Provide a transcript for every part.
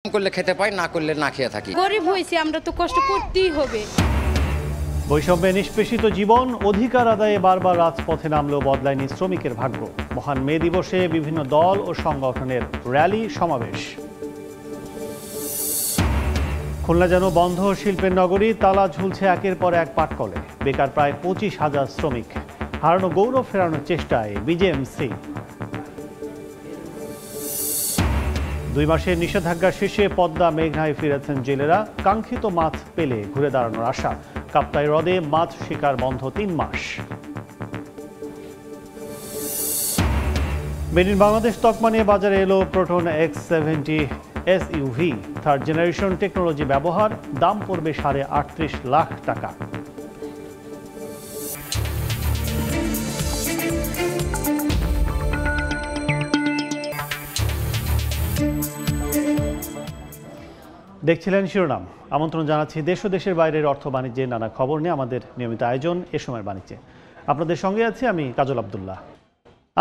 করলে খেতে পাই, না করলে না খেয়ে থাকি। গরিব হয়েছি, আমরা তো কষ্ট করতেই হবে। বৈষম্যে নিষ্পেষিত জীবন, অধিকার আদায়ে বারবার রাজপথে নামলেও বদলায়নি শ্রমিকের ভাগ্য। মহান মে দিবসে বিভিন্ন দল ও সংগঠনের র্যালি সমাবেশ। খুলনা যেন বন্ধ শিল্পের নগরী, তালা ঝুলছে একের পর এক পাটকলে। বেকার প্রায় 25,000 শ্রমিক। হারানো গৌরব ফেরানোর চেষ্টায় বিজেএমসি। 2 মাসের নিষেধাজ্ঞা শেষে পদ্মা মেঘনায় ফিরেছেন জেলেরা। কাঙ্ক্ষিত মাছ পেলে ঘুরে দাঁড়ানোর আশা। কাপ্তাই হ্রদে মাছ শিকার বন্ধ 3 মাস। মেড ইন বাংলাদেশ তকমা নিয়ে বাজারে এলো proton X70 SUV। 3rd generation technology ব্যবহার, দাম পড়বে 38.5 লাখ টাকা। দেখছিলেন শিরোনাম। আমন্ত্রণ জানাচ্ছি দেশ ও দেশের বাইরের অর্থ বাণিজ্যের নানা খবর নিয়ে আমাদের নিয়মিত আয়োজন এ সময়ের বাণিজ্যে। আপনাদের সঙ্গে আছি আমি কাজল আব্দুল্লাহ।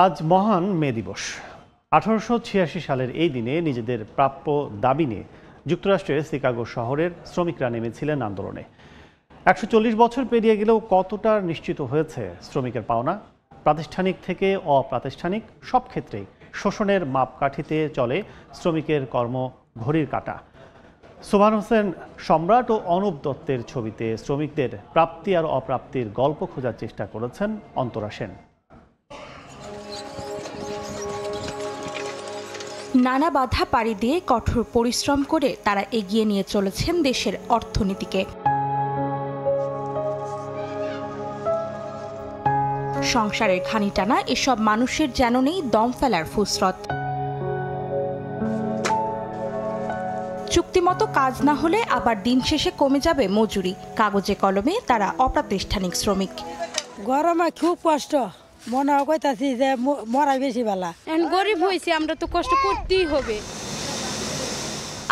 আজ মহান মে দিবস। 1886 সালের এই দিনে নিজেদের প্রাপ্য দাবি নিয়ে যুক্তরাষ্ট্রের শিকাগো শহরের শ্রমিকরা নেমেছিলেন আন্দোলনে। 140 বছর পেরিয়ে গেলেও কতটা নিশ্চিত হয়েছে শ্রমিকের পাওনা? প্রাতিষ্ঠানিক থেকে অপ্রাতিষ্ঠানিক সব ক্ষেত্রেই শোষণের মাপকাঠিতে চলে শ্রমিকের কর্ম ঘড়ির কাঁটা। সোবহান হোসেন সম্রাট ও অনুপ দত্তের ছবিতে শ্রমিকদের প্রাপ্তি আর অপ্রাপ্তির গল্প খোঁজার চেষ্টা করেছেন অন্তরা সেন। নানা বাধা পাড়ি দিয়ে কঠোর পরিশ্রম করে তারা এগিয়ে নিয়ে চলেছেন দেশের অর্থনীতিকে। সংসারের ঘানি টানা এসব মানুষের যেন নেই দম ফেলার ফুসরত। চুক্তিমতো কাজ না হলে আবার দিন শেষে কমে যাবে মজুরি। কাগজে কলমে তারা অপ্রাতিষ্ঠানিক শ্রমিক। গরমে খুব কষ্ট, মনে কইতাছি যে মরাই বেশি ভালো। গরিব হয়েছি, আমরা তো কষ্ট করতেই হবে।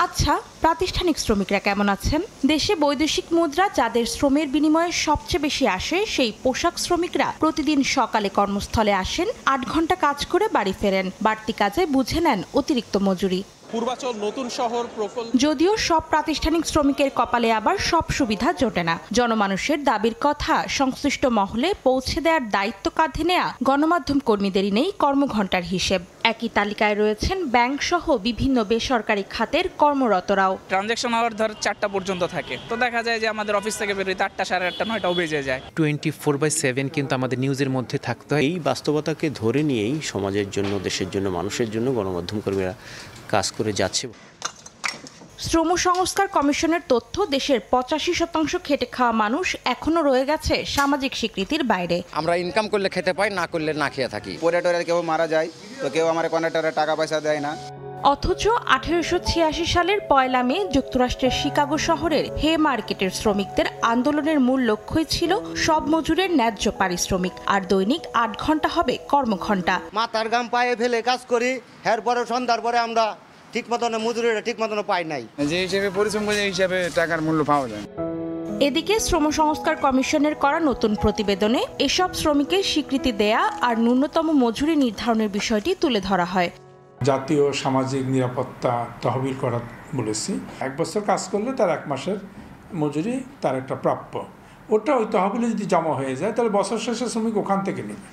আচ্ছা, প্রাতিষ্ঠানিক শ্রমিকরা কেমন আছেন? দেশে বৈদেশিক মুদ্রা যাদের শ্রমের বিনিময়ে সবচেয়ে বেশি আসে, সেই পোশাক শ্রমিকরা প্রতিদিন সকালে কর্মস্থলে আসেন, 8 ঘন্টা কাজ করে বাড়ি ফেরেন। বাড়তি কাজে বুঝে নেন অতিরিক্ত মজুরি। পূর্বাচল নতুন শহর প্রকল্প। যদিও সব প্রাতিষ্ঠানিক শ্রমিকের কপালে আবার সব সুবিধা জোটে না। জনমানুষের দাবির কথা সংশ্লিষ্ট মহলে পৌঁছে দেওয়ার দায়িত্ব কাঁধে নেয়া গণমাধ্যম কর্মীদেরই নেই কর্মঘণ্টার হিসেব। একই তালিকায় রয়েছেন ব্যাংক সহ বিভিন্ন বেসরকারি খাতের কর্মরতরাও। ট্রানজ্যাকশন আওয়ার ধর 4টা পর্যন্ত থাকে, তো দেখা যায় যে আমাদের অফিস থেকে বেরোতে 8টা, 8:30, 9টাও বেজে যায়। 24/7 কিন্তু আমাদের নিউজের মধ্যে থাকতে হয়। এই বাস্তবতাকে ধরে নিয়েই সমাজের জন্য, দেশের জন্য, মানুষের জন্য গণমাধ্যম কর্মীরা কাজ করে যাচ্ছে। শ্রম সংস্কার কমিশনের তথ্য, দেশের 85% খেটে খাওয়া মানুষ এখনো রয়ে গেছে সামাজিক স্বীকৃতির বাইরে। আমরা ইনকাম করলে খেতে পাই, না করলে না খেয়ে থাকি। পরে কেউ মারা যায় তো কেউ আমার কন্ট্রাক্টরে টাকা পয়সা দেয় না। অথচ 1886 সালের 1 মে যুক্তরাষ্ট্রের শিকাগো শহরের হে মার্কেটের শ্রমিকদের আন্দোলনের মূল লক্ষ্যই ছিল সব মজুরের ন্যায্য পারিশ্রমিক, আর দৈনিক 8 ঘন্টা হবে কর্মঘণ্টা। মাথার গাম পায়ে ফেলে কাজ করি, এরপরে সন্ধ্যার পরে আমরা ঠিক মতন মজুরিটা ঠিক মতন পাই নাই। যে হিসেবে পরিশ্রম করে হিসাবে টাকার মূল্য পাওয়া যায়। এদিকে শ্রম সংস্কার কমিশনের করা নতুন প্রতিবেদনে এসব শ্রমিকের স্বীকৃতি দেয়া আর ন্যূনতম মজুরি নির্ধারণের বিষয়টি তুলে ধরা হয়। জাতীয় সামাজিক নিরাপত্তা তহবিল করা বলেছি। 1 বছর কাজ করলে তার 1 মাসের মজুরি তার একটা প্রাপ্য। ওটা ওই তহবিলে যদি জমা হয়ে যায় তাহলে বছর শেষে শ্রমিক ওখান থেকে নেবে।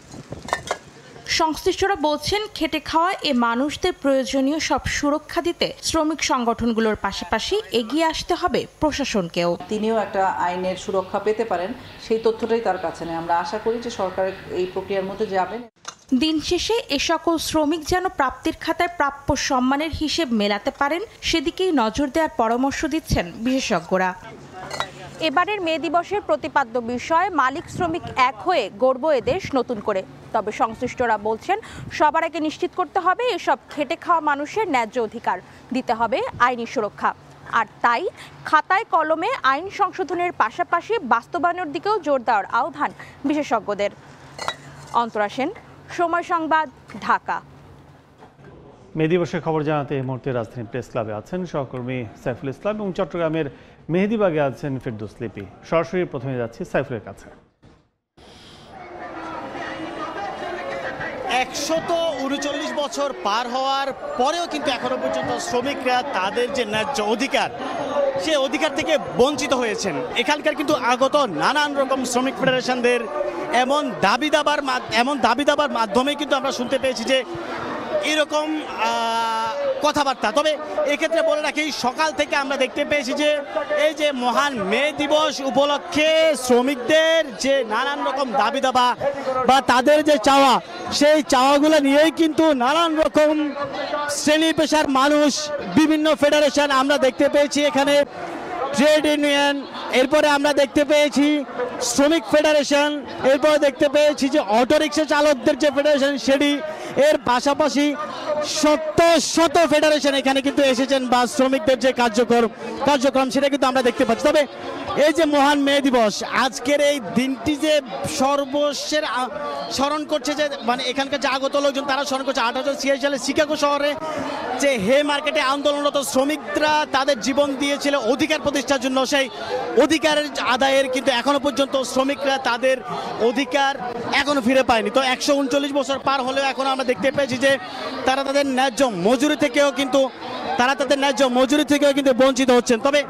সংশ্লিষ্টরা বলছেন, খেটে খাওয়া এ মানুষদের প্রয়োজনীয় সব সুরক্ষা দিতে শ্রমিক সংগঠনগুলোর পাশাপাশি এগিয়ে আসতে হবে প্রশাসনকেও। তিনিও একটা আইনের সুরক্ষা পেতে পারেন, সেই তথ্যটাই তার কাছে নেই। আমরা আশা করি যে সরকার এই প্রক্রিয়ার মধ্যে যাবেন। দিন শেষে এ সকল শ্রমিক যেন প্রাপ্তির খাতায় প্রাপ্য সম্মানের হিসেব মেলাতে পারেন, সেদিকেই নজর দেওয়ার পরামর্শ দিচ্ছেন বিশেষজ্ঞরা। এবারের মে দিবসের প্রতিপাদ্য বিষয় মালিক শ্রমিক এক হয়ে গড়ব এ দেশ নতুন করে। তবে সংশ্লিষ্টরা বলছেন, সবার আগে নিশ্চিত করতে হবে এসব খেটে খাওয়া মানুষের ন্যায্য অধিকার, দিতে হবে আইনি সুরক্ষা। আর তাই খাতায় কলমে আইন সংশোধনের পাশাপাশি বাস্তবায়নের দিকেও জোর দেওয়ার আহ্বান বিশেষজ্ঞদের। অন্তরা সেন, সময় সংবাদ, ঢাকা। মে দিবসের খবর জানাতে এই মুহূর্তে রাজধানী প্রেস ক্লাবে আছেন সহকর্মী সাইফুল ইসলাম এবং চট্টগ্রামের মেহেদীবাগে আছেন ফেরদৌস লিপি। সরাসরি প্রথমে যাচ্ছি সাইফুলের কাছে। 139 বছর পার হওয়ার পরেও কিন্তু এখনো পর্যন্ত শ্রমিকরা তাদের যে ন্যায্য অধিকার, সে অধিকার থেকে বঞ্চিত হয়েছেন। এখানকার কিন্তু আগত নানান রকম শ্রমিক ফেডারেশনদের এমন দাবি দাবার মাধ্যমে কিন্তু আমরা শুনতে পেয়েছি যে এরকম কথাবার্তা। তবে এক্ষেত্রে বলে রাখি, সকাল থেকে আমরা দেখতে পেয়েছি যে এই যে মহান মে দিবস উপলক্ষে শ্রমিকদের যে নানান রকম দাবি দাবা বা তাদের যে চাওয়া, সেই চাওয়াগুলো নিয়েই কিন্তু নানান রকম শ্রেণী পেশার মানুষ, বিভিন্ন ফেডারেশন আমরা দেখতে পেয়েছি এখানে, ট্রেড ইউনিয়ন, এরপরে আমরা দেখতে পেয়েছি শ্রমিক ফেডারেশন, এরপরে দেখতে পেয়েছি যে অটোরিক্সা চালকদের যে ফেডারেশন সেটি, এর পাশাপাশি শত ফেডারেশন এখানে কিন্তু এসেছেন বা শ্রমিকদের যে কার্যক্রম সেটা কিন্তু আমরা দেখতে পাচ্ছি। তবে এই যে মহান মে দিবস, আজকের এই দিনটি যে সর্বস্বের স্মরণ করছে, যে মানে এখানকার যে আগত লোকজন তারা স্মরণ করছে 1886 সালে শিকাগো শহরে যে হে মার্কেটে আন্দোলনরত শ্রমিকরা তাদের জীবন দিয়েছিল অধিকার প্রতিষ্ঠার জন্য। সেই অধিকারের আদায়ের কিন্তু এখনো পর্যন্ত শ্রমিকরা তাদের অধিকার এখনো ফিরে পায়নি। তো 139 বছর পার হলেও এখন আমরা দেখতে পেয়েছি যে তারা তাদের ন্যায্য মজুরি থেকেও কিন্তু বঞ্চিত হচ্ছেন। তবে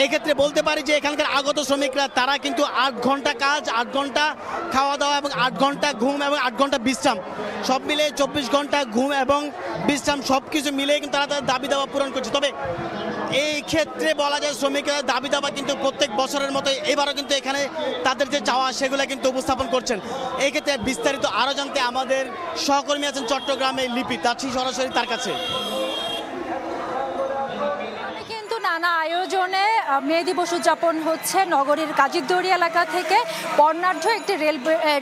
এই ক্ষেত্রে বলতে পারি যে এখানকার আগত শ্রমিকরা তারা কিন্তু 8 ঘন্টা কাজ, 8 ঘন্টা খাওয়া দাওয়া এবং 8 ঘন্টা ঘুম এবং 8 ঘন্টা বিশ্রাম, সব মিলে 24 ঘন্টা ঘুম এবং বিশ্রাম সব কিছু মিলে কিন্তু তারা তাদের দাবি দাবা পূরণ করছে। তবে এই ক্ষেত্রে বলা যায় শ্রমিকরা দাবি দাবা কিন্তু প্রত্যেক বছরের মতো এবারও কিন্তু এখানে তাদের যে চাওয়া সেগুলো কিন্তু উপস্থাপন করছেন। এই ক্ষেত্রে বিস্তারিত আরও জানতে আমাদের সহকর্মী আছেন চট্টগ্রামে লিপি, যাচ্ছি সরাসরি তার কাছে। নানা আয়োজনে মে দিবস উদযাপন হচ্ছে নগরীর কাজীরদড়ি এলাকা থেকে। বর্ণাঢ্য একটি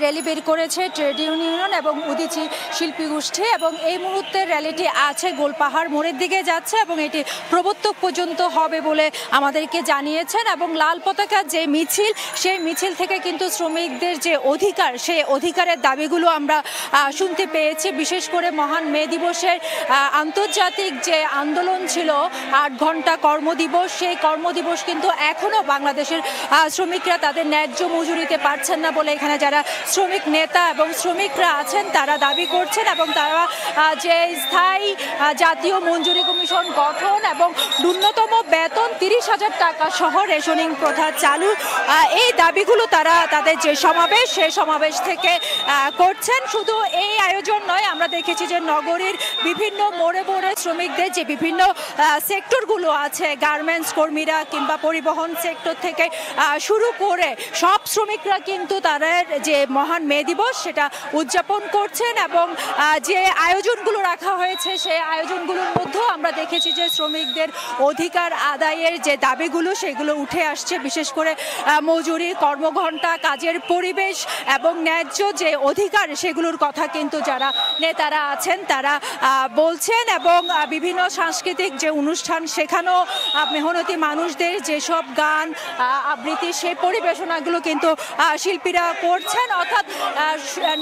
র্যালি বের করেছে ট্রেড ইউনিয়ন এবং উদীচী শিল্পী গোষ্ঠী, এবং এই মুহূর্তে র্যালিটি আছে গোলপাহাড় মোড়ের দিকে যাচ্ছে এবং এটি প্রবর্তক পর্যন্ত হবে বলে আমাদেরকে জানিয়েছেন। এবং লাল পতাকার যে মিছিল, সেই মিছিল থেকে কিন্তু শ্রমিকদের যে অধিকার, সেই অধিকারের দাবিগুলো আমরা শুনতে পেয়েছি। বিশেষ করে মহান মে দিবসের আন্তর্জাতিক যে আন্দোলন ছিল 8 ঘন্টা কর্মদিবস, সেই কর্মদিবস কিন্তু এখনো বাংলাদেশের শ্রমিকরা তাদের ন্যায্য মজুরিতে পারছেন না বলে এখানে যারা শ্রমিক নেতা এবং শ্রমিকরা আছেন তারা দাবি করছেন। এবং তারা যে স্থায়ী জাতীয় মঞ্জুরি কমিশন গঠন এবং ন্যূনতম বেতন 30,000 টাকা সহ রেশনিং প্রথা চালু, এই দাবিগুলো তারা তাদের যে সমাবেশ, সেই সমাবেশ থেকে করছেন। শুধু এই আয়োজন নয়, আমরা দেখেছি যে নগরীর বিভিন্ন মোড়ে মোড়ে শ্রমিকদের যে বিভিন্ন সেক্টরগুলো আছে, গার্মেন্টস কর্মীরা কিংবা পরিবহন সেক্টর থেকে শুরু করে সব শ্রমিকরা কিন্তু তাদের যে মহান মে দিবস সেটা উদযাপন করছেন। এবং যে আয়োজনগুলো রাখা হয়েছে সেই আয়োজনগুলোর মধ্যেও আমরা দেখেছি যে শ্রমিকদের অধিকার আদায়ের যে দাবিগুলো সেগুলো উঠে আসছে। বিশেষ করে মজুরি, কর্মঘণ্টা, কাজের পরিবেশ এবং ন্যায্য যে অধিকার সেগুলোর কথা কিন্তু যারা নেতারা আছেন তারা বলছেন। এবং বিভিন্ন সাংস্কৃতিক যে অনুষ্ঠান, সেখানেও মেহনতি মানুষদের যেসব গান আবৃত্তি, সেই পরিবেশনাগুলো কিন্তু শিল্পীরা করছেন। অর্থাৎ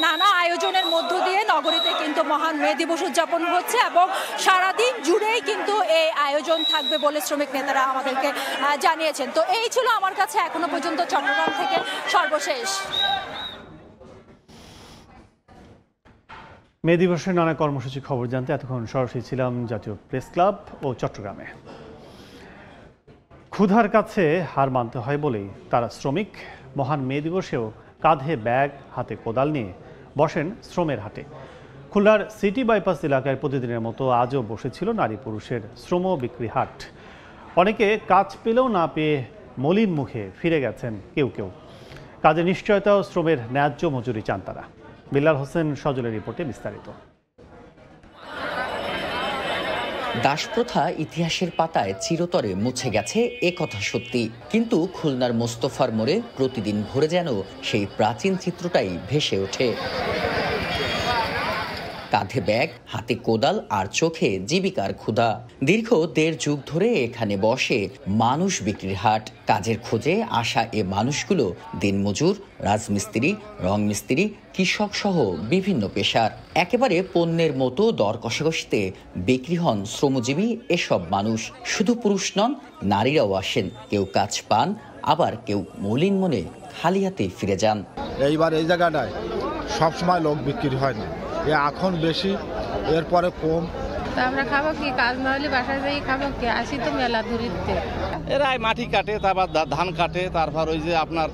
নানা আয়োজনের মধ্য দিয়ে নগরীতে কিন্তু মহান মে দিবস উদযাপন হচ্ছে এবং সারাদিন জুড়েই কিন্তু এই আয়োজন থাকবে বলে শ্রমিক নেতারা আমাদেরকে জানিয়েছেন। তো এই ছিল আমার কাছে এখনো পর্যন্ত চট্টগ্রাম থেকে সর্বশেষ। মে দিবসের নানা কর্মসূচি খবর জানতে এতক্ষণ সরাসরি ছিলাম জাতীয় প্রেস ক্লাব ও চট্টগ্রামে। ক্ষুধার কাছে হার মানতে হয় বলেই তারা শ্রমিক মহান মে দিবসেও কাঁধে ব্যাগ, হাতে কোদাল নিয়ে বসেন শ্রমের হাটে। খুলনার সিটি বাইপাস এলাকায় প্রতিদিনের মতো আজও বসেছিল নারী পুরুষের শ্রম বিক্রি হাট। অনেকে কাজ পেলেও না পেয়ে মলিন মুখে ফিরে গেছেন কেউ কেউ। কাজের নিশ্চয়তা ও শ্রমের ন্যায্য মজুরি চান তারা। বিল্লাল হোসেন সজলের রিপোর্টে বিস্তারিত। দাসপ্রথা ইতিহাসের পাতায় চিরতরে মুছে গেছে এ কথা সত্যি, কিন্তু খুলনার মোস্তফার মোড়ে প্রতিদিন ভোরে যেন সেই প্রাচীন চিত্রটাই ভেসে ওঠে। কাঁধে ব্যাগ, হাতে কোদাল আর চোখে জীবিকার ক্ষুধা। দীর্ঘ 1.5 যুগ ধরে এখানে বসে মানুষ বিক্রির হাট। কাজের খোঁজে আসা এ মানুষগুলো দিনমজুর, রাজমিস্ত্রি, রং মিস্ত্রি, কৃষক সহ বিভিন্ন পেশার। একেবারে পণ্যের মতো দর কষাকষিতে বিক্রি হন শ্রমজীবী এসব মানুষ। শুধু পুরুষ নন, নারীরাও আসেন। কেউ কাজ পান, আবার কেউ মলিন মনে খালি হাতে ফিরে যান। এইবার এই জায়গাটায় সবসময় লোক বিক্রি হয় না, এখন বেশি, এরপরে কম। তা আমরা খাবো কি? কাজ না হলে বাসায় যাই খাবো কি? আসি তো মেলা দূরিতে। এরা মাটি কাটে, তারপর ধান কাটে, তারপর ওই যে আপনার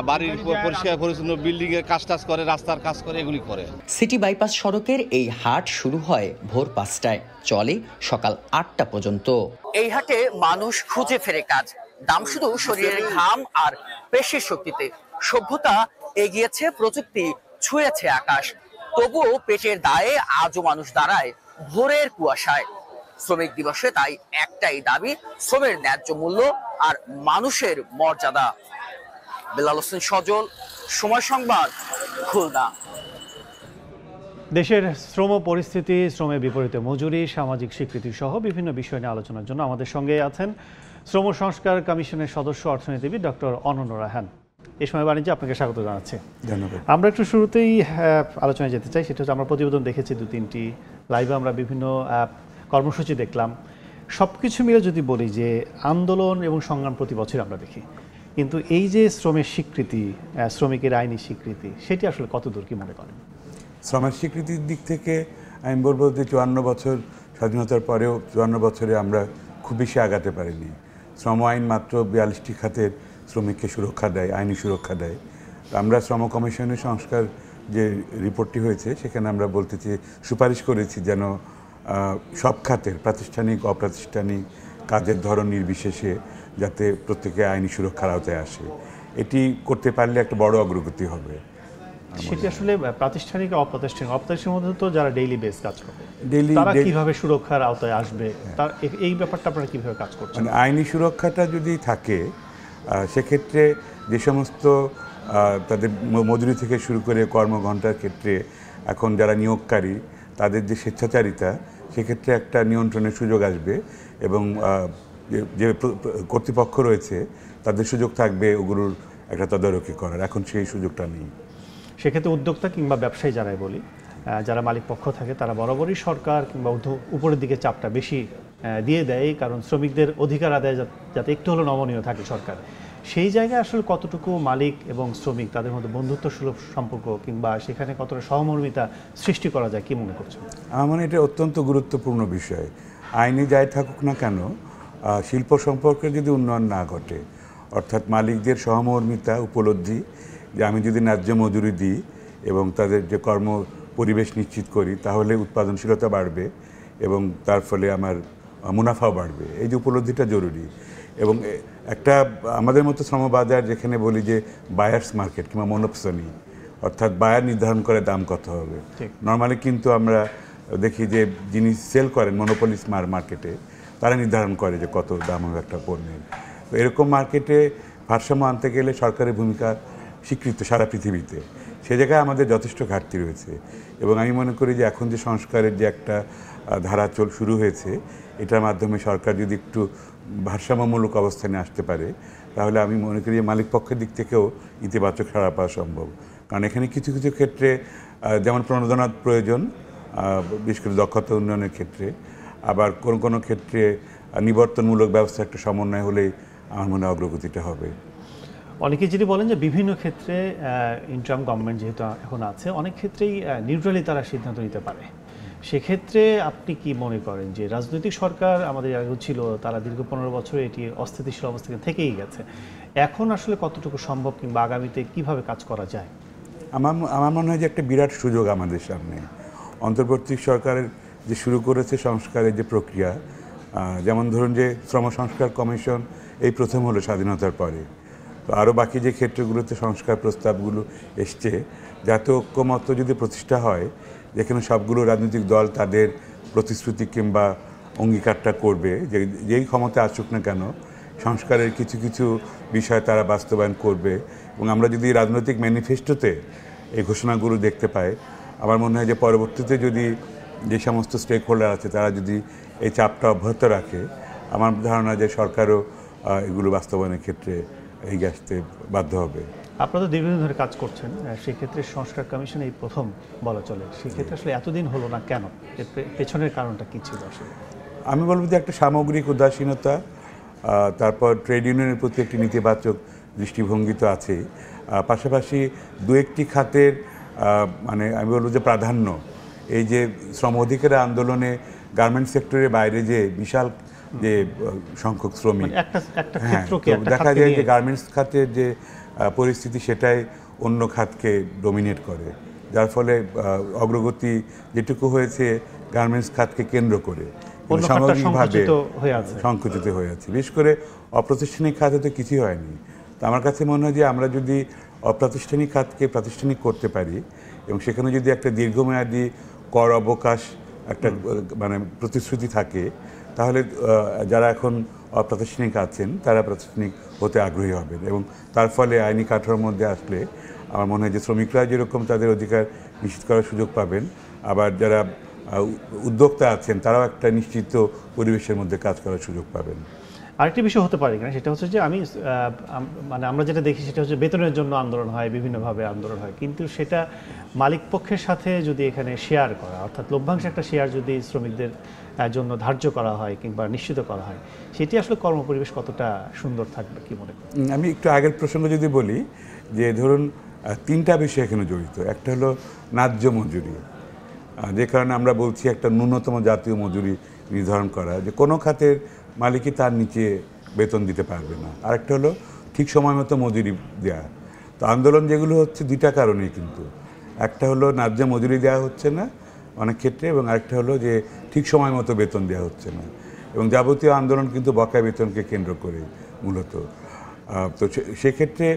বাড়ির পরিষ্কার পরিচ্ছন্ন বিল্ডিং এর কাজ টাজ করে, রাস্তার কাজ করে, এগুলি করে। সিটি বাইপাস সড়কের এই হাট শুরু হয় ভোর 5টায়, চলে সকাল 8টা পর্যন্ত। এই হাটে মানুষ খুঁজে ফেরে কাজ, দাম শুধু শরীরের ঘাম আর পেশির শক্তিতে। সভ্যতা এগিয়েছে, প্রযুক্তি ছুঁয়েছে আকাশ, তবুও পেটের দায়ে আজও মানুষ দাঁড়ায় ভোরের কুয়াশায়। শ্রমিক দিবসে তাই একটাই দাবি, শ্রমের ন্যায্য মূল্য আর মানুষের মর্যাদা। বেলাল হোসেন সজল, সময় সংবাদ, খুলনা। দেশের শ্রম পরিস্থিতি, শ্রমের বিপরীতে মজুরি, সামাজিক স্বীকৃতি সহ বিভিন্ন বিষয় নিয়ে আলোচনার জন্য আমাদের সঙ্গে আছেন শ্রম সংস্কার কমিশনের সদস্য অর্থনীতিবিদ ডক্টর অনন্য রায়হান। এই সময় বাণিজ্যে আপনাকে স্বাগত জানাচ্ছি। ধন্যবাদ। আমরা একটু শুরুতেই আলোচনায় যেতে চাই, সেটা হচ্ছে আমরা প্রতিবেদন দেখেছি 2-3টি, লাইভে আমরা বিভিন্ন কর্মসূচি দেখলাম। সব কিছু মিলে যদি বলি যে আন্দোলন এবং সংগ্রাম প্রতি বছর আমরা দেখি, কিন্তু এই যে শ্রমের স্বীকৃতি, শ্রমিকের আইনি স্বীকৃতি, সেটি আসলে কতদূর কি মনে করেন? শ্রমের স্বীকৃতির দিক থেকে আমি বলবো যে 54 বছর স্বাধীনতার পরেও 54 বছরে আমরা খুব বেশি আগাতে পারিনি। শ্রম আইন মাত্র 42টি খাতের শ্রমিককে সুরক্ষা দেয়, আইনি সুরক্ষা দেয়। আমরা শ্রম কমিশনের সংস্কার যে রিপোর্টটি হয়েছে সেখানে আমরা বলতে চেয়ে সুপারিশ করেছি যেন সব খাতের প্রাতিষ্ঠানিক অপ্রাতিষ্ঠানিক কাজের ধরন নির্বিশেষে যাতে প্রত্যেকে আইনি সুরক্ষার আওতায় আসে। এটি করতে পারলে একটা বড় অগ্রগতি হবে। সেটি আসলে প্রাতিষ্ঠানিক অপ্রাতিষ্ঠানিক মধ্যে তো যারা ডেইলি বেস কাজ করে, তারা কিভাবে সুরক্ষার আওতায় আসবে, তার এই ব্যাপারটা আপনারা কিভাবে কাজ করছেন? মানে আইনি সুরক্ষাটা যদি থাকে সেক্ষেত্রে যে সমস্ত তাদের মজুরি থেকে শুরু করে কর্মঘণ্টার ক্ষেত্রে এখন যারা নিয়োগকারী তাদের যে স্বেচ্ছাচারিতা, সেক্ষেত্রে একটা নিয়ন্ত্রণের সুযোগ আসবে এবং যে কর্তৃপক্ষ রয়েছে তাদের সুযোগ থাকবে ওগুলোর একটা তদারকি করার। এখন সেই সুযোগটা নেই। সেক্ষেত্রে উদ্যোক্তা কিংবা ব্যবসায়ী যারাই বলি, যারা মালিক পক্ষ থাকে, তারা বরাবরই সরকার কিংবা উপরের দিকে চাপটা বেশি দিয়ে দেয়, কারণ শ্রমিকদের অধিকার আদায় যাতে একটু হলেও নমনীয় থাকে সরকার। সেই জায়গায় আসলে কতটুকু মালিক এবং শ্রমিক তাদের মধ্যে বন্ধুত্ব সুলভ সম্পর্ক কিংবা সেখানে কতটা সহমর্মিতা সৃষ্টি করা যায়, কি মনে করছেন? আমার মনে হয় এটা অত্যন্ত গুরুত্বপূর্ণ বিষয়। আইনে যাই থাকুক না কেন, শিল্প সম্পর্কে যদি উন্নয়ন না ঘটে, অর্থাৎ মালিকদের সহমর্মিতা উপলব্ধি যে আমি যদি ন্যায্য মজুরি দিই এবং তাদের যে কর্ম পরিবেশ নিশ্চিত করি, তাহলে উৎপাদনশীলতা বাড়বে এবং তার ফলে আমার মুনাফাও বাড়বে। এই যে উপলব্ধিটা জরুরি। এবং একটা আমাদের মতো শ্রমবাজার যেখানে বলি যে বায়ার্স মার্কেট কিংবা মনোপসনি, অর্থাৎ বায়ার নির্ধারণ করে দাম কত হবে। নর্মালি কিন্তু আমরা দেখি যে যিনি সেল করেন মনোপলিস মার্কেটে, তারা নির্ধারণ করে যে কত দাম হবে একটা পণ্যের। তো এরকম মার্কেটে ভারসাম্য আনতে গেলে সরকারের ভূমিকা স্বীকৃত সারা পৃথিবীতে। সে জায়গায় আমাদের যথেষ্ট ঘাটতি রয়েছে এবং আমি মনে করি যে এখন যে সংস্কারের যে একটা ধারা শুরু হয়েছে, এটার মাধ্যমে সরকার যদি একটু ভারসাম্যমূলক অবস্থানে আসতে পারে, তাহলে আমি মনে করি যে মালিক পক্ষের দিক থেকেও ইতিবাচক সাড়া পাওয়া সম্ভব। কারণ এখানে কিছু কিছু ক্ষেত্রে যেমন প্রণোদনার প্রয়োজন, বিশেষ করে দক্ষতা উন্নয়নের ক্ষেত্রে, আবার কোনো কোনো ক্ষেত্রে নিবর্তনমূলক ব্যবস্থা একটা সমন্বয় হলেই আমার মনে হয় অগ্রগতিটা হবে। অনেকে যেটি বলেন যে বিভিন্ন ক্ষেত্রে ইন্টারিম গভর্নমেন্ট যেহেতু এখন আছে, অনেক ক্ষেত্রেই নিউট্রালি তারা সিদ্ধান্ত নিতে পারে। সেক্ষেত্রে আপনি কি মনে করেন যে রাজনৈতিক সরকার আমাদের আগে ছিল, তারা দীর্ঘ 15 বছরে এটি অস্থিতিশীল অবস্থা থেকেই গেছে, এখন আসলে কতটুকু সম্ভব কিংবা আগামীতে কিভাবে কাজ করা যায়? আমার মনে হয় যে একটা বিরাট সুযোগ আমাদের সামনে। অন্তর্বর্তী সরকারের যে শুরু করেছে সংস্কারের যে প্রক্রিয়া, যেমন ধরুন যে শ্রম সংস্কার কমিশন এই প্রথম হলো স্বাধীনতার পরে। তো আরও বাকি যে ক্ষেত্রগুলোতে সংস্কার প্রস্তাবগুলো এসছে, জাতীয় ঐক্যমত্য যদি প্রতিষ্ঠা হয়, যেখানে সবগুলো রাজনৈতিক দল তাদের প্রতিশ্রুতি কিংবা অঙ্গীকারটা করবে যে যেই ক্ষমতা আসুক না কেন সংস্কারের কিছু কিছু বিষয় তারা বাস্তবায়ন করবে, এবং আমরা যদি রাজনৈতিক ম্যানিফেস্টোতে এই ঘোষণাগুলো দেখতে পাই, আমার মনে হয় যে পরবর্তীতে যদি যে সমস্ত স্টেক হোল্ডার আছে তারা যদি এই চাপটা অব্যাহত রাখে, আমার ধারণা যে সরকারও এগুলো বাস্তবায়নের ক্ষেত্রে এগিয়ে আসতে বাধ্য হবে। আপনারা তো দীর্ঘদিন ধরে কাজ করছেন, সেক্ষেত্রে সংস্কার কমিশন এই প্রথম বলা চলে, সেক্ষেত্রে আসলে এতদিন হলো না কেন? এর পেছনের কারণটা কী ছিল আসলে? আমি বলবো যে একটা সামগ্রিক উদাসীনতা, তারপর ট্রেড ইউনিয়নের প্রতি একটি নেতিবাচক দৃষ্টিভঙ্গি তো আছেই, পাশাপাশি দু একটি খাতের মানে আমি বলবো যে প্রাধান্য, এই যে শ্রম অধিকার আন্দোলনে গার্মেন্টস সেক্টরের বাইরে যে বিশাল যে সংখ্যক শ্রমিক, দেখা যায় যে গার্মেন্টস খাতের যে পরিস্থিতি সেটাই অন্য খাতকে ডমিনেট করে, যার ফলে অগ্রগতি যেটুকু হয়েছে গার্মেন্টস খাতকে কেন্দ্র করে সামগ্রিকভাবে সংকুচিত হয়ে আছে। বিশেষ করে অপ্রাতিষ্ঠানিক খাতে তো কিছুই হয়নি। তো আমার কাছে মনে হয় যে আমরা যদি অপ্রাতিষ্ঠানিক খাতকে প্রাতিষ্ঠানিক করতে পারি এবং সেখানে যদি একটা দীর্ঘমেয়াদী কর অবকাশ একটা মানে প্রতিশ্রুতি থাকে, তাহলে যারা এখন অপ্রাতিষ্ঠানিক আছেন তারা প্রাতিষ্ঠানিক হতে আগ্রহী হবেন এবং তার ফলে আইনি কাঠামোর মধ্যে আসলে আমার মনে হয় যে শ্রমিকরা যেরকম তাদের অধিকার নিশ্চিত করার সুযোগ পাবেন, আবার যারা উদ্যোক্তা আছেন তারাও একটা নিশ্চিত পরিবেশের মধ্যে কাজ করার সুযোগ পাবেন। আরেকটি বিষয় হতে পারে কিনা সেটা হচ্ছে যে মানে আমরা যেটা দেখি সেটা হচ্ছে বেতনের জন্য আন্দোলন হয়, বিভিন্নভাবে আন্দোলন হয়, কিন্তু সেটা মালিক পক্ষের সাথে যদি এখানে শেয়ার করা, অর্থাৎ লভ্যাংশ একটা শেয়ার যদি শ্রমিকদের জন্য ধার্য করা হয় কিংবা নিশ্চিত করা হয়, সেটি আসলে কর্মপরিবেশ কতটা সুন্দর থাকবে কি মনে করেন? আমি একটু আগের প্রসঙ্গ যদি বলি যে ধরুন তিনটা বিষয় এখানে জড়িত। একটা হলো ন্যায্য মজুরি, যে কারণে আমরা বলছি একটা ন্যূনতম জাতীয় মজুরি নির্ধারণ করা, যে কোনো খাতের মালিকই তার নিচে বেতন দিতে পারবে না। আরেকটা হলো ঠিক সময় মতো মজুরি দেওয়া। তো আন্দোলন যেগুলো হচ্ছে দুইটা কারণেই, কিন্তু একটা হলো ন্যায্য মজুরি দেওয়া হচ্ছে না অনেক ক্ষেত্রে, এবং আরেকটা হলো যে ঠিক সময় মতো বেতন দেওয়া হচ্ছে না। এবং যাবতীয় আন্দোলন কিন্তু বকেয়া বেতনকে কেন্দ্র করে মূলত। তো সেক্ষেত্রে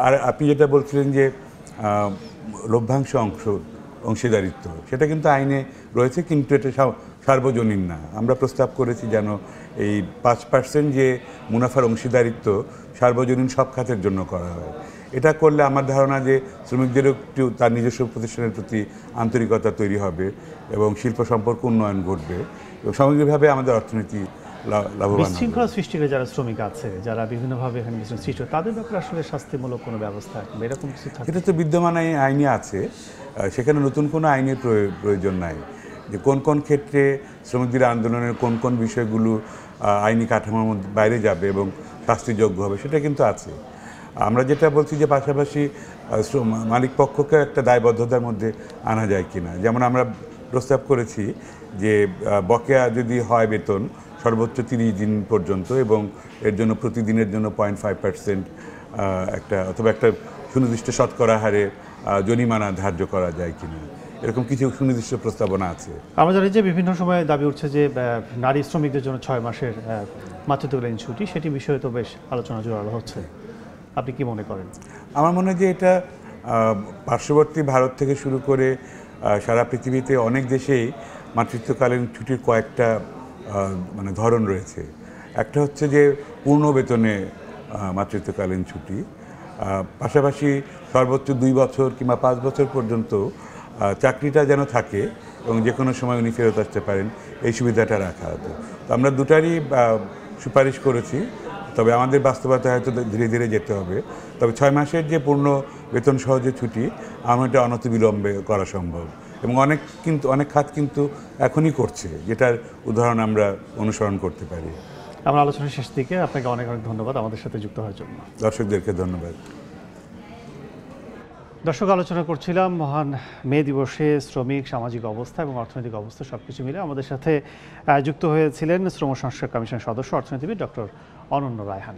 আর আপনি যেটা বলছিলেন যে লভ্যাংশ অংশীদারিত্ব, সেটা কিন্তু আইনে রয়েছে, কিন্তু এটা সার্বজনীন না। আমরা প্রস্তাব করেছি যেন এই 5% যে মুনাফার অংশীদারিত্ব সার্বজনীন সব খাতের জন্য করা হয়। এটা করলে আমার ধারণা যে শ্রমিকদেরও একটু তার নিজস্ব প্রতিষ্ঠানের প্রতি আন্তরিকতা তৈরি হবে এবং শিল্প সম্পর্ক উন্নয়ন ঘটবে এবং সামগ্রিকভাবে আমাদের অর্থনীতি লাভবান। বিশৃঙ্খলা সৃষ্টিকারী যারা শ্রমিক আছে, যারা বিভিন্নভাবে এখানে সৃষ্টি, তাদের ব্যাপারে আসলে শাস্তিমূলক কোনো ব্যবস্থা এরকম কিছু থাকে? এটা তো বিদ্যমান আইনে আছে, সেখানে নতুন কোনো আইনের প্রয়োজন নাই। যে কোন কোন ক্ষেত্রে শ্রমিকদের আন্দোলনের কোন কোন বিষয়গুলো আইনি কাঠামোর মধ্যে বাইরে যাবে এবং শাস্তিযোগ্য হবে সেটা কিন্তু আছে। আমরা যেটা বলছি যে পাশাপাশি মালিক পক্ষকে একটা দায়বদ্ধতার মধ্যে আনা যায় কিনা, যেমন আমরা প্রস্তাব করেছি যে বকেয়া যদি হয় বেতন সর্বোচ্চ 30 দিন পর্যন্ত এবং এর জন্য প্রতিদিনের জন্য 0.5% একটা অথবা একটা সুনির্দিষ্ট শতকরা হারে জরিমানা ধার্য করা যায় কিনা, এরকম কিছু সুনির্দিষ্ট প্রস্তাবনা আছে। আমরা জানি যে বিভিন্ন সময়ে দাবি উঠছে যে নারী শ্রমিকদের জন্য 6 মাসের মাতৃত্বকালীন ছুটি, সেটি বিষয়ে তো বেশ আলোচনা জোরালো হচ্ছে। আপনি কি মনে করেন? আমার মনে হয় যে এটা পার্শ্ববর্তী ভারত থেকে শুরু করে সারা পৃথিবীতে অনেক দেশেই মাতৃত্বকালীন ছুটির কয়েকটা মানে ধরন রয়েছে। একটা হচ্ছে যে পূর্ণ বেতনে মাতৃত্বকালীন ছুটি, পাশাপাশি সর্বোচ্চ 2 বছর কিংবা 5 বছর পর্যন্ত চাকরিটা যেন থাকে এবং যে কোনো সময় উনি ফেরত আসতে পারেন, এই সুবিধাটা রাখা হতো। তো আমরা দুটারই সুপারিশ করেছি, তবে আমাদের বাস্তবতা হয়তো ধীরে ধীরে যেতে হবে। তবে 6 মাসের যে পূর্ণ বেতন সহ যে ছুটি, আমার এটা অনতিবিলম্বে করা সম্ভব এবং অনেক খাত কিন্তু এখনই করছে, যেটার উদাহরণ আমরা অনুসরণ করতে পারি। আমরা আলোচনার শেষ দিকে আপনাকে অনেক অনেক ধন্যবাদ আমাদের সাথে যুক্ত হওয়ার জন্য। দর্শকদেরকে ধন্যবাদ। দর্শক, আলোচনা করছিলাম মহান মে দিবসে শ্রমিক, সামাজিক অবস্থা এবং অর্থনৈতিক অবস্থা সবকিছু মিলে। আমাদের সাথে যুক্ত হয়েছিলেন শ্রম সংস্কার কমিশনের সদস্য অর্থনীতিবিদ ডক্টর অনন্য রায়হান।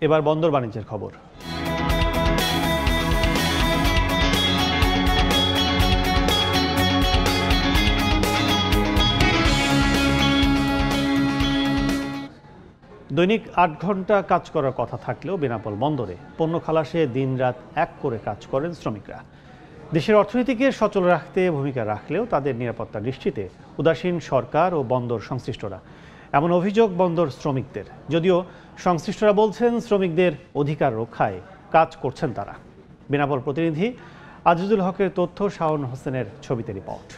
এবার বন্দর বাণিজ্যের খবর। দৈনিক 8 ঘন্টা কাজ করার কথা থাকলেও বেনাপোল বন্দরে পণ্য খালাসে দিনরাত এক করে কাজ করেন শ্রমিকরা। দেশের অর্থনীতিকে সচল রাখতে ভূমিকা রাখলেও তাদের নিরাপত্তা নিশ্চিতে উদাসীন সরকার ও বন্দর সংশ্লিষ্টরা, এমন অভিযোগ বন্দর শ্রমিকদের। যদিও সংশ্লিষ্টরা বলছেন শ্রমিকদের অধিকার রক্ষায় কাজ করছেন তারা। বেনাপোল প্রতিনিধি আজিজুল হকের তথ্য, শাওন হোসেনের ছবিতে রিপোর্ট।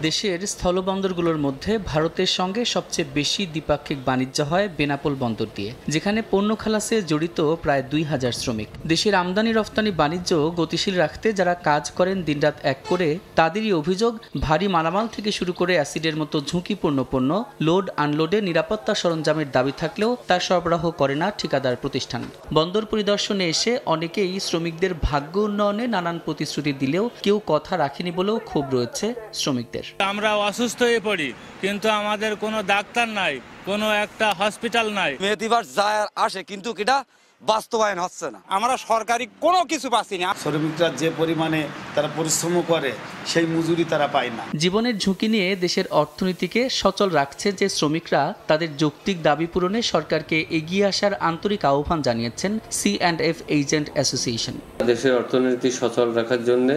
দেশের স্থলবন্দরগুলোর মধ্যে ভারতের সঙ্গে সবচেয়ে বেশি দ্বিপাক্ষিক বাণিজ্য হয় বেনাপোল বন্দর দিয়ে, যেখানে পণ্য খালাসে জড়িত প্রায় 2000 শ্রমিক। দেশের আমদানি রফতানি বাণিজ্য গতিশীল রাখতে যারা কাজ করেন দিনরাত এক করে, তাদেরই অভিযোগ ভারী মালামাল থেকে শুরু করে অ্যাসিডের মতো ঝুঁকিপূর্ণ পণ্য লোড আনলোডে নিরাপত্তা সরঞ্জামের দাবি থাকলেও তা সরবরাহ করে না ঠিকাদার প্রতিষ্ঠান। বন্দর পরিদর্শনে এসে অনেকেই শ্রমিকদের ভাগ্য উন্নয়নে নানান প্রতিশ্রুতি দিলেও কেউ কথা রাখেনি বলেও ক্ষোভ রয়েছে শ্রমিকদের। আমরা অসুস্থ হয়ে পড়ি, কিন্তু আমাদের কোনো ডাক্তার নাই, কোনো একটা হসপিটাল নাই। মেদিবার যায় আসে, কিন্তু এটা বাস্তবায়ন হচ্ছে না। আমরা সরকারি কোনো কিছু পাচ্ছি না। শ্রমিকরা যে পরিমাণে তারা পরিশ্রম করে সেই মজুরি তারা পায় না। জীবনের ঝুঁকি নিয়ে দেশের অর্থনীতিকে সচল রাখছে যে শ্রমিকরা, তাদের যৌক্তিক দাবি পূরণে সরকারকে এগিয়ে আসার আন্তরিক আহ্বান জানিয়েছেন C&F এজেন্ট অ্যাসোসিয়েশন। দেশের অর্থনীতি সচল রাখার জন্য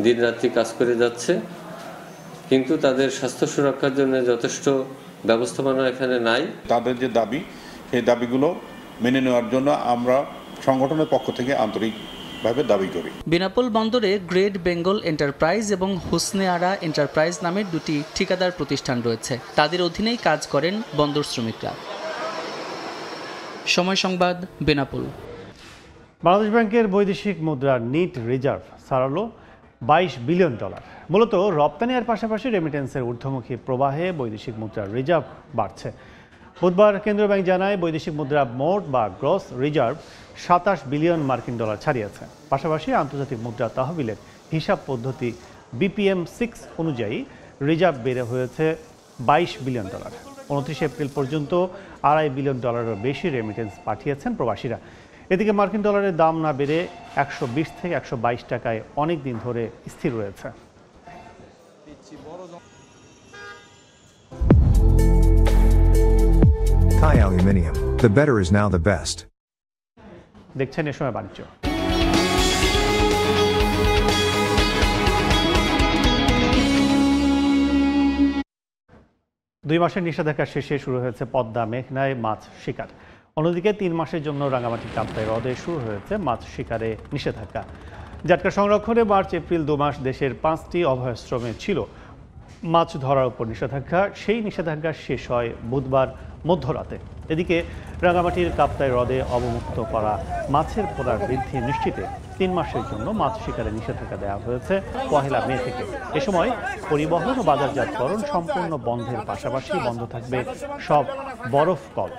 দিনরাত্রি কাজ করে যাচ্ছে, কিন্তু তাদের স্বাস্থ্য সুরক্ষার জন্য যথেষ্ট ব্যবস্থাপনা এখানে নাই। তাদের যে দাবি, সেই দাবিগুলো মেনে নেওয়ার জন্য আমরা সংগঠনের পক্ষ থেকে আন্তরিকভাবে দাবি করি। বেনাপোল বন্দরে গ্রেট বেঙ্গল এন্টারপ্রাইজ এবং হোসনে আরা এন্টারপ্রাইজ নামের দুটি ঠিকাদার প্রতিষ্ঠান রয়েছে। তাদের অধীনেই কাজ করেন বন্দর শ্রমিকরা। সময় সংবাদ, বেনাপোল। বাংলাদেশ ব্যাংকের বৈদেশিক মুদ্রার নিট রিজার্ভ ছাড়ালো $22 বিলিয়ন। মূলত রপ্তানির পাশাপাশি রেমিটেন্সের ঊর্ধ্বমুখী প্রবাহে বৈদেশিক মুদ্রার রিজার্ভ বাড়ছে। বুধবার কেন্দ্রীয় ব্যাংক জানায় বৈদেশিক মুদ্রা মোট বা গ্রস রিজার্ভ $27 বিলিয়ন ছাড়িয়েছে। পাশাপাশি আন্তর্জাতিক মুদ্রা তহবিলের হিসাব পদ্ধতি BPM-6 অনুযায়ী রিজার্ভ বেড়ে হয়েছে $22 বিলিয়ন। 29 এপ্রিল পর্যন্ত $2.5 বিলিয়ন বেশি রেমিটেন্স পাঠিয়েছেন প্রবাসীরা। এদিকে মার্কিন ডলারের দাম না বেড়ে 120 থেকে 122 টাকায় অনেক দিন ধরে স্থির রয়েছে। Thai Aluminium. The better is now the best. দেখছেন এ সময় বাণিজ্য। 2 মাসের নিষেধাজ্ঞা শেষে শুরু হয়েছে পদ্মা মেঘনায় মাছ শিকার। অন্যদিকে 3 মাসের জন্য রাঙামাটি কাপ্তাই হ্রদে শুরু হয়েছে মাছ শিকারে নিষেধাজ্ঞা। জাটকা সংরক্ষণে মার্চ এপ্রিল 2 মাস দেশের 5টি অভয়াশ্রমে ছিল মাছ ধরার উপর নিষেধাজ্ঞা। সেই নিষেধাজ্ঞা শেষ হয় বুধবার মধ্যরাতে। এদিকে রাঙামাটির কাপ্তাই হ্রদে অবমুক্ত করা মাছের পোনার বৃদ্ধি নিশ্চিতে 3 মাসের জন্য মাছ শিকারে নিষেধাজ্ঞা দেওয়া হয়েছে 1 মে থেকে। এ সময় পরিবহন ও বাজারজাতকরণ সম্পূর্ণ বন্ধের পাশাপাশি বন্ধ থাকবে সব বরফ কল।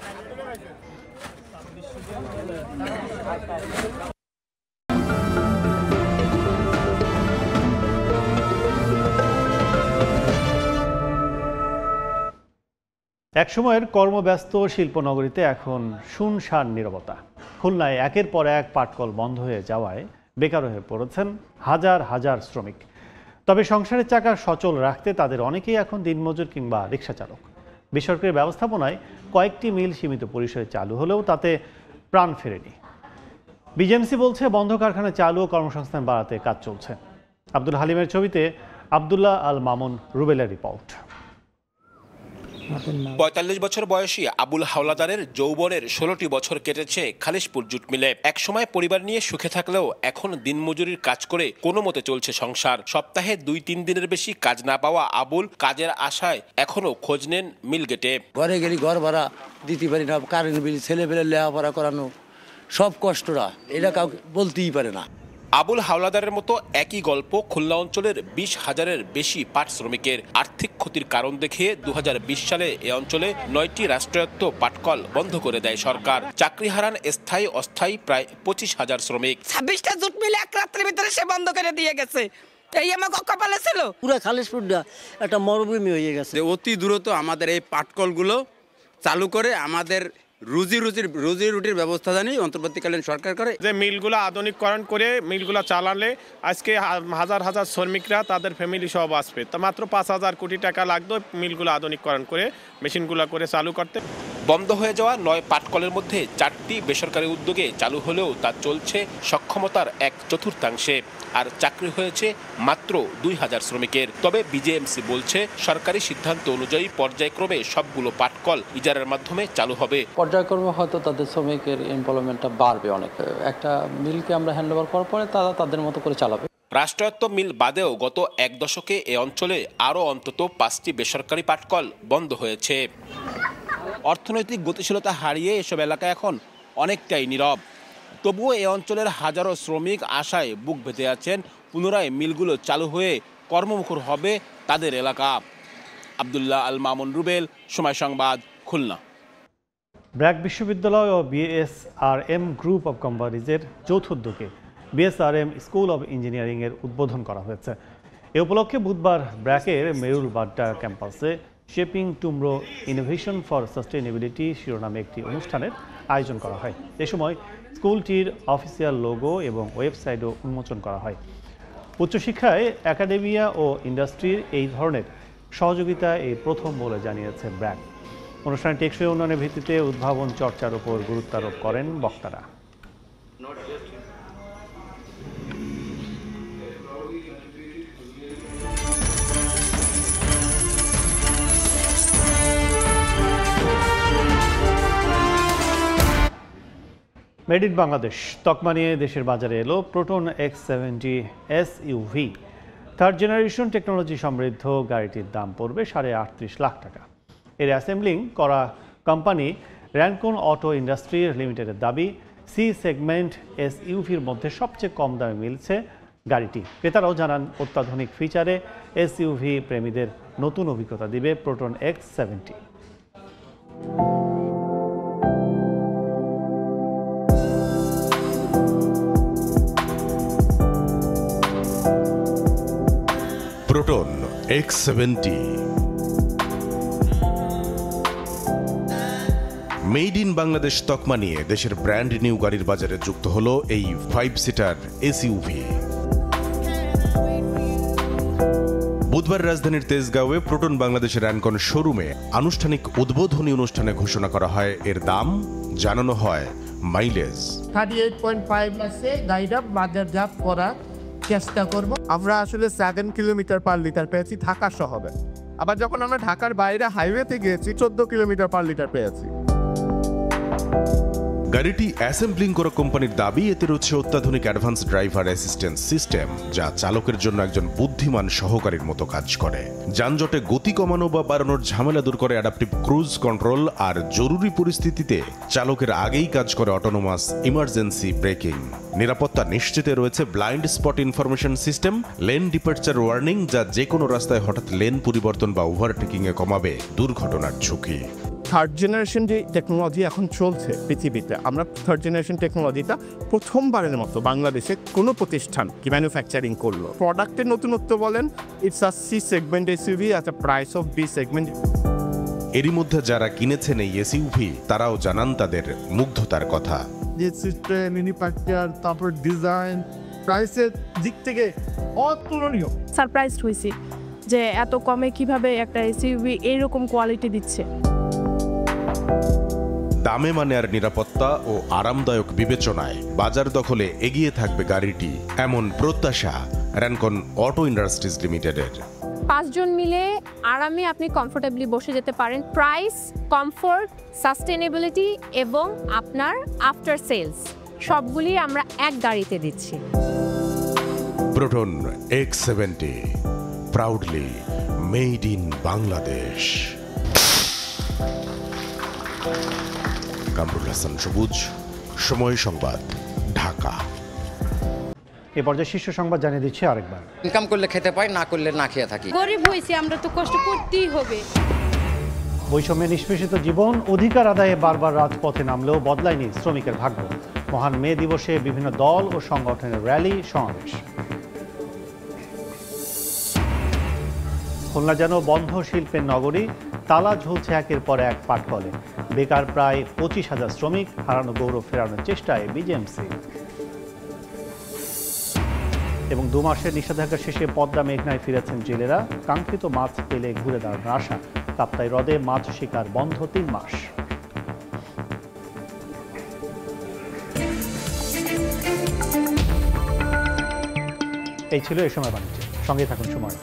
একসময়ের কর্মব্যস্ত শিল্পনগরীতে এখন শুনশান নীরবতা। খুলনায় একের পর এক পাটকল বন্ধ হয়ে যাওয়ায় বেকার হয়ে পড়েছেন হাজার হাজার শ্রমিক। তবে সংসারের চাকা সচল রাখতে তাদের অনেকেই এখন দিনমজুর কিংবা রিক্সা চালক। বেসরকারি ব্যবস্থাপনায় কয়েকটি মিল সীমিত পরিসরে চালু হলেও তাতে প্রাণ ফেরেনি। বিজেএমসি বলছে বন্ধ কারখানা চালু ও কর্মসংস্থান বাড়াতে কাজ চলছে। আব্দুল হালিমের ছবিতে আবদুল্লাহ আল মামুন রুবেলের রিপোর্ট। ৪৫ বছর বয়সী আবুল হাওলাদারের যৌবনের ১৬টি বছর কেটেছে খালিশপুর জুট মিলে। একসময় পরিবার নিয়ে সুখে থাকলেও এখন দিনমজুরির কাজ করে কোনো মতে চলছে সংসার। সপ্তাহে 2-3 দিনের বেশি কাজ না পাওয়া আবুল কাজের আশায় এখনো খোঁজ নেন মিল গেটে। ঘরে গেলি ঘর ভাড়া দিতে পারি না, কারেন্ট বিল, ছেলে পেলে লেখাপড়া করানো, সব কষ্টরা এটা কাউকে বলতেই পারে না। আবুল হাওলাদারের মতো একই গল্প খুলনা অঞ্চলের 20,000-এর বেশি পাট শ্রমিকের। আর্থিক ক্ষতির কারণ দেখিয়ে 2020 সালে এ অঞ্চলে 9টি রাষ্ট্রায়ত্ত পাটকল বন্ধ করে দেয় সরকার। চাকরি হারান স্থায়ী অস্থায়ী প্রায় 25,000 শ্রমিক। 26টা জুট মিলে এক রাত্রের ভিতরে সে বন্ধ করে দিয়ে গেছে। এই আমার কপালে ছিল। পুরো খালিশপুরটা একটা মরুভূমি হয়ে গেছে। অতি দ্রুত আমাদের এই পাটকলগুলো চালু করে আমাদের রুজি রুটির ব্যবস্থা জানি অন্তর্বর্তীকালীন সরকার করে। যে মিলগুলো আধুনিকরণ করে মিলগুলো চালালে আজকে হাজার হাজার শ্রমিকরা তাদের ফ্যামিলি সহ বাঁচবে। তা মাত্র 5,000 কোটি টাকা লাগতো মিলগুলো আধুনিকরণ করে মেশিনগুলো করে চালু করতে। বন্ধ হয়ে যাওয়া 9 পাটকলের মধ্যে 4টি বেসরকারি উদ্যোগে চালু হলেও তা চলছে সক্ষমতার 1/4, আর চাকরি হয়েছে মাত্র 2,000 শ্রমিকের। তবে বিজেএমসি বলছে সরকারি সিদ্ধান্ত অনুযায়ী পর্যায়ক্রমে সবগুলো পাটকল ইজারার মাধ্যমে চালু হবে। পর্যায়ক্রমে হয়তো তাদের শ্রমিকের এমপ্লয়মেন্টটা বাড়বে অনেক। একটা মিলকে আমরা হ্যান্ডওভার করার পরে তারা তাদের মতো করে চালাবে। রাষ্ট্রায়ত্ত মিল বাদেও গত এক দশকে এ অঞ্চলে আরও অন্তত 5টি বেসরকারি পাটকল বন্ধ হয়েছে। অর্থনৈতিক গতিশীলতা হারিয়ে এসব এলাকা এখন অনেকটাই নীরব। তবুও এ অঞ্চলের হাজারো শ্রমিক আশায় বুক বেঁধে আছেন পুনরায় মিলগুলো চালু হয়ে কর্মমুখর হবে তাদের এলাকা। আব্দুল্লাহ আল মামুন রুবেল, সময় সংবাদ, খুলনা। ব্র্যাক বিশ্ববিদ্যালয় ও বিএসআরএম গ্রুপ অব কোম্পানিজের যৌথ উদ্যোগে বিএসআরএম স্কুল অব ইঞ্জিনিয়ারিংয়ের উদ্বোধন করা হয়েছে। এ উপলক্ষে বুধবার ব্র্যাকের মেরুল বাড্ডা ক্যাম্পাসে shaping tomorrow innovation for sustainability শিরোনামে একটি অনুষ্ঠানের আয়োজন করা হয়। এ সময় স্কুলটির অফিসিয়াল লোগো এবং ওয়েবসাইটও উন্মোচন করা হয়। উচ্চশিক্ষায় একাডেমিয়া ও ইন্ডাস্ট্রির এই ধরনের সহযোগিতা এই প্রথম বলে জানিয়েছে ব্র্যাক। অনুষ্ঠানে টেকসই উন্নয়নের ভিত্তিতে উদ্ভাবন চর্চার উপর গুরুত্ব আরোপ করেন বক্তারা। মেড ইন বাংলাদেশ তকমা নিয়ে দেশের বাজারে এলো proton X70 SUV। Third generation technology সমৃদ্ধ গাড়িটির দাম পড়বে 38.5 লাখ টাকা। এর অ্যাসেম্বলিং করা কোম্পানি র্যানকন অটো ইন্ডাস্ট্রিজ লিমিটেডের দাবি, সি সেগমেন্ট SUVর মধ্যে সবচেয়ে কম দামে মিলছে গাড়িটি। ক্রেতারাও জানান অত্যাধুনিক ফিচারে SUV প্রেমীদের নতুন অভিজ্ঞতা দিবে proton X70। Proton X70 made in Bangladesh তকমা নিয়ে দেশের ব্র্যান্ড নিউ গাড়ির বাজারে যুক্ত হলো এই 5 সিটার SUV। বুধবার রাজধানীর তেজগাঁওয়ে প্রোটন বাংলাদেশের র্যানকন শোরুমে আনুষ্ঠানিক উদ্বোধনী অনুষ্ঠানে ঘোষণা করা হয় এর দাম, জানানো হয় মাইলেজ। 38.5 আছে গাড়িটা বাজারজাত করা চেষ্টা করব। আমরা আসলে 7 কিলোমিটার পার লিটার পেয়েছি ঢাকা শহরে। আবার যখন আমরা ঢাকার বাইরে হাইওয়েতে গিয়েছি 14 কিলোমিটার পার লিটার পেয়েছি। গাড়িটি অ্যাসেম্বলিং করা কোম্পানির দাবি, এতে রয়েছে অত্যাধুনিক অ্যাডভান্স ড্রাইভার অ্যাসিস্ট্যান্স সিস্টেম, যা চালকের জন্য একজন বুদ্ধিমান সহকারীর মতো কাজ করে। যানজটে গতি কমানো বা বাড়ানোর ঝামেলা দূর করে অ্যাডাপটিভ ক্রুজ কন্ট্রোল, আর জরুরি পরিস্থিতিতে চালকের আগেই কাজ করে অটোনোমাস ইমার্জেন্সি ব্রেকিং। নিরাপত্তা নিশ্চিতে রয়েছে blind spot information system, lane departure warning, যা যে কোনো রাস্তায় হঠাৎ লেন পরিবর্তন বা ওভারটেকিংয়ে কমাবে দুর্ঘটনার ঝুঁকি। থার্ড জেনারেশন যে টেকনোলজি এখন চলছে পৃথিবীতে, আমরা থার্ড জেনারেশন টেকনোলজিটা প্রথমবারের মতো বাংলাদেশে কোনো প্রতিষ্ঠান কি ম্যানুফ্যাকচারিং করলো। প্রোডাক্টের নতুনত্ব বলেন, it's a C segment SUV at a price of B segment. এরই মধ্যে যারা কিনেছেন এই এসইউভি তারাও জানান তাদের মুগ্ধতার কথা। যে সিস্টেম, ম্যানুফ্যাকচার, তারপর ডিজাইন, প্রাইসের দিক থেকে অতুলনীয়। সারপ্রাইজড হয়েছি যে এত কমে কিভাবে একটা এসইউভি এইরকম কোয়ালিটি দিচ্ছে। দামে মানে আর নিরাপত্তা ও আরামদায়ক বিবেচনায় বাজার দখলে এগিয়ে থাকবে গাড়িটি, এমন প্রত্যাশা র্যানকন অটো ইন্ডাস্ট্রিজ লিমিটেডের। 5 জন মিলে আরামে আপনি কমফোর্টেবলি বসে যেতে পারেন। প্রাইস, কমফোর্ট, সাস্টেনেবিলিটি এবং আপনার আফটার সেলস সবগুলি আমরা এক গাড়িতে দিচ্ছি। Proton X70 proudly made in Bangladesh. Kamrul Hasan সবুজ, সময় সংবাদ, ঢাকা। এ পর্যায়ে শীর্ষ সংবাদ জানিয়ে দিচ্ছি আরেকবার। ইনকাম করলে খেতে পাই, না করলে না খেয়ে থাকি। গরিব হয়েছি আমরা, তো কষ্ট করতেই হবে। বৈষম্যে নিষ্পেষিত জীবন, অধিকার আদায়ে বারবার রাজপথে নামলেও বদলায়নি শ্রমিকের ভাগ্য। মহান মে দিবসে বিভিন্ন দল ও সংগঠনের র্যালি সমাবেশ। খুলনা যেন বন্ধ শিল্পের নগরী, তালা ঝুলছে একের পর এক পাটকলে। বেকার প্রায় 25,000 শ্রমিক, হারানো গৌরব ফেরানোর চেষ্টায় বিজেএমসি। এবং 2 মাসের নিষেধাজ্ঞা শেষে পদ্মা মেঘনায় ফিরেছেন জেলেরা, কাঙ্ক্ষিত মাছ পেলে ঘুরে দাঁড়ানোর আশা। কাপ্তাই হ্রদে মাছ শিকার বন্ধ 3 মাস। এই ছিল এই সময় বাণিজ্য। সঙ্গে থাকুন সময়।